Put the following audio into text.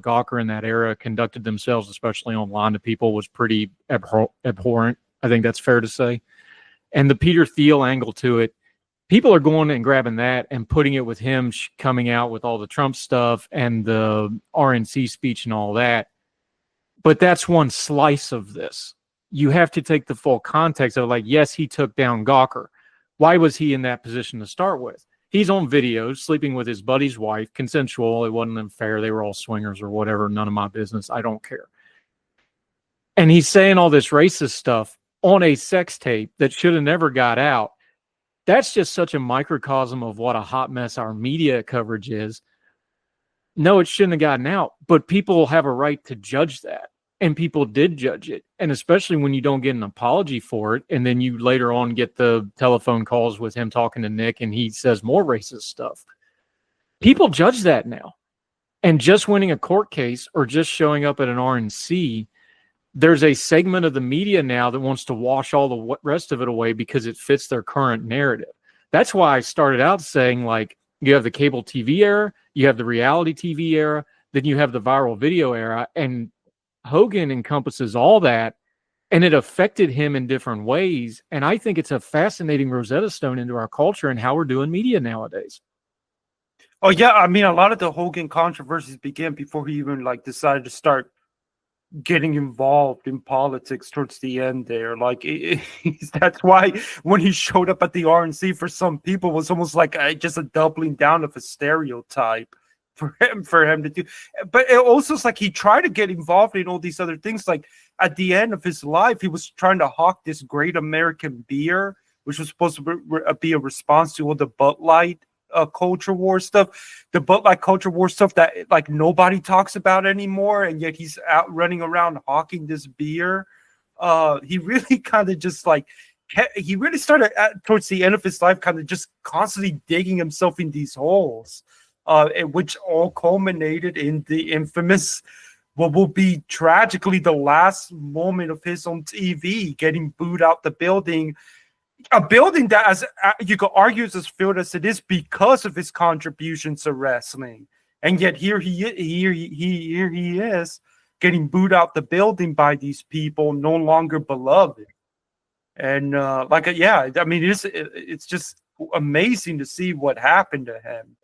Gawker in that era conducted themselves, especially online to people, was pretty abhorrent. I think that's fair to say. And the Peter Thiel angle to it, people are going and grabbing that and putting it with him coming out with all the Trump stuff and the RNC speech and all that. But that's one slice of this. You have to take the full context of, like, yes, he took down Gawker. Why was he in that position to start with? He's on videos sleeping with his buddy's wife, consensual. It wasn't unfair. They were all swingers or whatever. None of my business. I don't care. And he's saying all this racist stuff on a sex tape that should have never got out. That's just such a microcosm of what a hot mess our media coverage is. No, it shouldn't have gotten out, but people have a right to judge that. And people did judge it. And especially when you don't get an apology for it, and then you later on get the telephone calls with him talking to Nick, and he says more racist stuff. People judge that now. And just winning a court case or just showing up at an RNC, there's a segment of the media now that wants to wash all the rest of it away because it fits their current narrative. That's why I started out saying, like, you have the cable TV era, you have the reality TV era, then you have the viral video era, and Hogan encompasses all that, and it affected him in different ways. And I think it's a fascinating Rosetta Stone into our culture and how we're doing media nowadays. Oh, yeah. I mean, a lot of the Hogan controversies began before he even decided to start getting involved in politics towards the end there. That's why when he showed up at the RNC, for some people, was almost like just a doubling down of a stereotype for him to do. But it also is like he tried to get involved in all these other things. Like at the end of his life, he was trying to hawk this Great American Beer, which was supposed to be a response to all the Bud Light culture war stuff, the Bud Light culture war stuff that nobody talks about anymore, and yet he's out running around hawking this beer. He really kind of just he really started towards the end of his life kind of just constantly digging himself in these holes, which all culminated in the infamous, what will be tragically the last moment of his on TV, getting booed out the building. A building that, as you could argue, is as filled as it is because of his contributions to wrestling, and yet here he is getting booed out the building by these people, no longer beloved. And yeah, I mean, it's just amazing to see what happened to him.